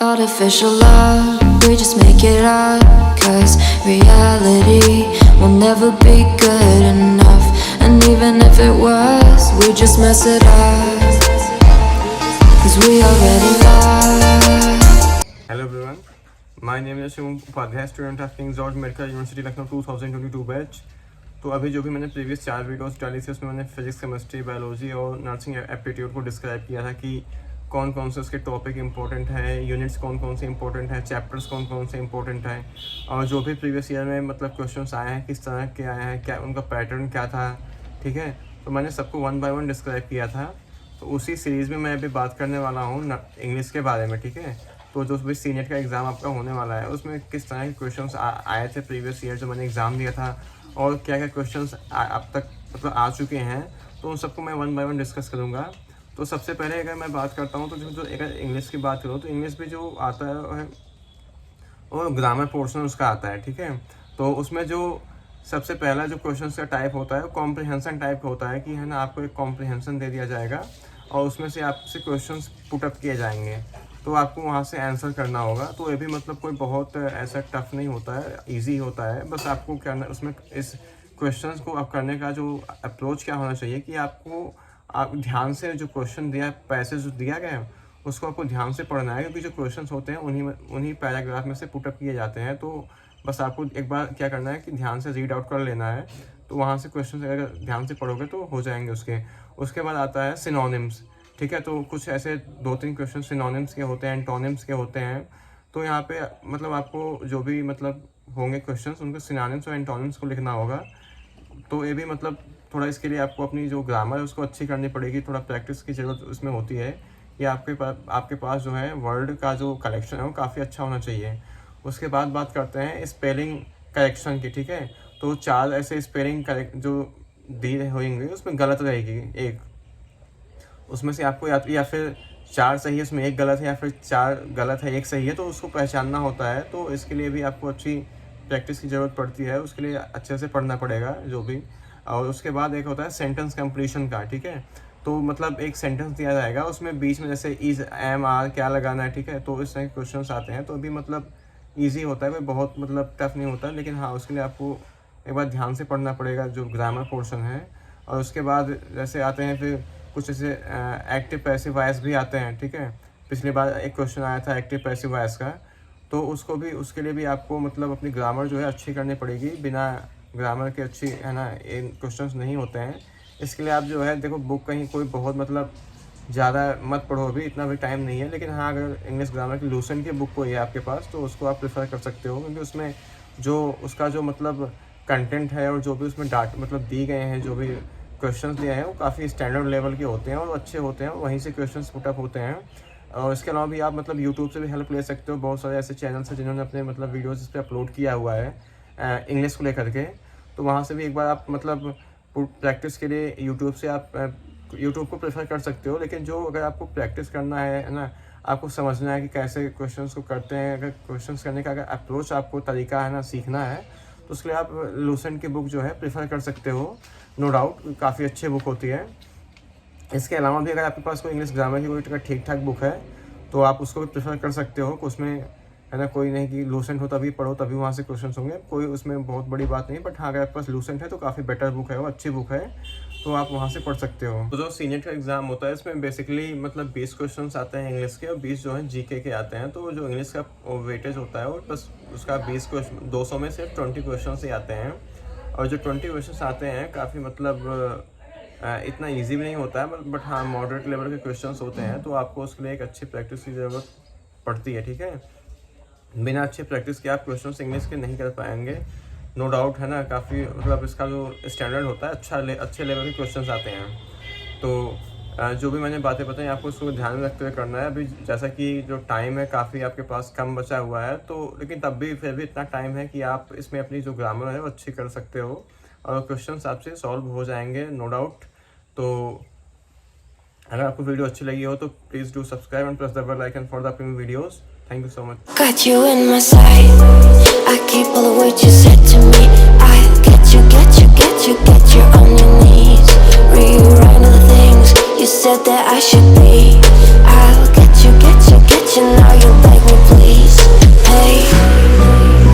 Artificial love, we just make it up, 'cause reality will never be good enough. And even if it was, we just mess it up, 'cause we already lost. Hello everyone, my name is Shivam Upadhyay, student of King's George Medical University Lucknow 2022 batch. तो अभी जो भी मैंने previous 4 videos डाली थी उसमें मैंने physics, chemistry, biology और नर्सिंग एप्टीट्यूड को डिस्क्राइब किया था कि कौन कौन से उसके टॉपिक इंपॉर्टेंट है, यूनिट्स कौन कौन से इंपॉर्टेंट है, चैप्टर्स कौन कौन से इंपॉर्टेंट है, और जो भी प्रीवियस ईयर में मतलब क्वेश्चंस आए हैं किस तरह के आए हैं, क्या उनका पैटर्न क्या था। ठीक है, तो मैंने सबको 1 बाय 1 डिस्क्राइब किया था। तो उसी सीरीज़ में मैं अभी बात करने वाला हूँ इंग्लिश के बारे में। ठीक है, तो जो भी सीनेट का एग्ज़ाम आपका होने वाला है उसमें किस तरह के क्वेश्चंस आए थे प्रीवियस ईयर जो मैंने एग्ज़ाम दिया था, और क्या क्या क्वेश्चंस अब तक मतलब आ चुके हैं, तो उन सबको मैं 1 बाय 1 डिस्कस करूँगा। तो सबसे पहले अगर मैं बात करता हूँ तो जो अगर इंग्लिश की बात करूँ तो इंग्लिश में जो आता है वो ग्रामर पोर्शन उसका आता है। ठीक है, तो उसमें जो सबसे पहला जो क्वेश्चन का टाइप होता है वो कॉम्प्रिहेंसन टाइप होता है कि है ना, आपको एक कॉम्प्रिहेंसन दे दिया जाएगा और उसमें से आपसे क्वेश्चंस पुट अप किए जाएंगे, तो आपको वहाँ से आंसर करना होगा। तो ये भी मतलब कोई बहुत ऐसा टफ नहीं होता है, इजी होता है। बस आपको करना उसमें इस क्वेश्चंस को आप करने का जो अप्रोच क्या होना चाहिए कि आपको आप ध्यान से जो क्वेश्चन दिया पैसेज जो दिया गया है उसको आपको ध्यान से पढ़ना है, क्योंकि जो क्वेश्चंस होते हैं उन्हीं पैराग्राफ में से पुट अप किए जाते हैं। तो बस आपको एक बार क्या करना है कि ध्यान से रीड आउट कर लेना है, तो वहाँ से क्वेश्चन अगर ध्यान से पढ़ोगे तो हो जाएंगे उसके बाद आता है सिनोनिम्स। ठीक है, तो कुछ ऐसे 2-3 क्वेश्चन सिनोनिम्स के होते हैं, एंटोनिम्स के होते हैं। तो यहाँ पे मतलब आपको जो भी मतलब होंगे क्वेश्चंस उनको सिनोनिम्स और एंटोनिम्स को लिखना होगा। तो ये भी मतलब थोड़ा इसके लिए आपको अपनी जो ग्रामर है उसको अच्छी करनी पड़ेगी, थोड़ा प्रैक्टिस की ज़रूरत उसमें होती है कि आपके पास जो है वर्ड का जो कलेक्शन है वो काफ़ी अच्छा होना चाहिए। उसके बाद बात करते हैं स्पेलिंग करेक्शन की। ठीक है, तो 4 ऐसे स्पेलिंग करेक्ट जो दी होंगे उसमें गलत रहेगी एक, उसमें से आपको या फिर 4 सही है उसमें 1 गलत है, या फिर 4 गलत है 1 सही है, तो उसको पहचानना होता है। तो इसके लिए भी आपको अच्छी प्रैक्टिस की ज़रूरत पड़ती है, उसके लिए अच्छे से पढ़ना पड़ेगा जो भी। और उसके बाद एक होता है सेंटेंस कंप्लीशन का। ठीक है, तो मतलब एक सेंटेंस दिया जाएगा उसमें बीच में जैसे इज़, एम, आर क्या लगाना है। ठीक है, तो इस तरह के क्वेश्चंस आते हैं, तो अभी मतलब ईजी होता है, कोई बहुत मतलब टफ नहीं होता, लेकिन हाँ उसके लिए आपको एक बार ध्यान से पढ़ना पड़ेगा जो ग्रामर पोर्शन है। और उसके बाद जैसे आते हैं फिर कुछ ऐसे एक्टिव पैसिव वॉइस भी आते हैं। ठीक है, पिछली बार एक क्वेश्चन आया था एक्टिव पैसिव वॉइस का, तो उसके लिए भी आपको मतलब अपनी ग्रामर जो है अच्छी करनी पड़ेगी। बिना ग्रामर के अच्छी है ना इन क्वेश्चंस नहीं होते हैं। इसके लिए आप जो है देखो बुक कहीं कोई बहुत मतलब ज़्यादा मत पढ़ो, अभी इतना भी टाइम नहीं है, लेकिन हाँ अगर इंग्लिश ग्रामर की लूसेंट की बुक कोई है आपके पास तो उसको आप प्रेफर कर सकते हो, क्योंकि उसमें जो उसका जो मतलब कंटेंट है और जो भी उसमें मतलब दी गए हैं, जो भी क्वेश्चंस दिए हैं वो काफ़ी स्टैंडर्ड लेवल के होते हैं और अच्छे होते हैं, वहीं से क्वेश्चंस पुट अप होते हैं। और इसके अलावा भी आप मतलब यूट्यूब से भी हेल्प ले सकते हो, बहुत सारे ऐसे चैनल्स हैं जिन्होंने अपने मतलब वीडियोज़ इस पर अपलोड किया हुआ है इंग्लिश को लेकर के, तो वहाँ से भी एक बार आप मतलब प्रैक्टिस के लिए यूट्यूब से आप यूट्यूब को प्रेफर कर सकते हो। लेकिन जो अगर आपको प्रैक्टिस करना है ना, आपको समझना है कि कैसे क्वेश्चंस को करते हैं, अगर क्वेश्चंस करने का अगर अप्रोच आपको तरीका है ना सीखना है, तो उसके लिए आप लूसेंट की बुक जो है प्रेफर कर सकते हो। नो डाउट काफ़ी अच्छी बुक होती है। इसके अलावा भी अगर आपके पास कोई इंग्लिश ग्रामर की कोई ठीक ठाक बुक है तो आप उसको भी प्रेफर कर सकते हो। उसमें है ना कोई नहीं कि लूसेंट हो तभी पढ़ो तभी वहाँ से क्वेश्चंस होंगे, कोई उसमें बहुत बड़ी बात नहीं। बट हाँ अगर आपके पास लूसेंट है तो काफ़ी बेटर बुक है, वो अच्छी बुक है, तो आप वहाँ से पढ़ सकते हो। तो जो सीनेट का एग्ज़ाम होता है इसमें बेसिकली मतलब 20 क्वेश्चंस आते हैं इंग्लिश के और 20 जो है जीके के आते हैं। तो जो इंग्लिश का वेटेज होता है वो बस उसका 20 क्वेश्चन 200 में सिर्फ 20 क्वेश्चन ही आते हैं, और जो 20 क्वेश्चन आते हैं काफ़ी मतलब इतना ईजी भी नहीं होता है, बट हाँ मॉडरेट लेवल के क्वेश्चंस होते हैं, तो आपको उसके लिए एक अच्छी प्रैक्टिस की ज़रूरत पड़ती है। ठीक है, बिना अच्छी प्रैक्टिस के आप क्वेश्चंस इंग्लिश के नहीं कर पाएंगे, नो डाउट है ना। काफ़ी मतलब इसका जो स्टैंडर्ड होता है अच्छे लेवल के क्वेश्चंस आते हैं। तो जो भी मैंने बातें बताई आपको उसको ध्यान में रखते हुए करना है। अभी जैसा कि जो टाइम है काफ़ी आपके पास कम बचा हुआ है, तो लेकिन तब भी फिर भी इतना टाइम है कि आप इसमें अपनी जो ग्रामर है वो अच्छी कर सकते हो और क्वेश्चंस आपसे सॉल्व हो जाएंगे, नो डाउट। तो अगर आपको वीडियो अच्छी लगी हो तो please do subscribe and press the bell icon for the upcoming videos. Thank you so much. Got you in my sight. I keep all the words you said to me. I'll get you on your knees. Rewrite all the things you said that I should be. I'll get you, now you like me please.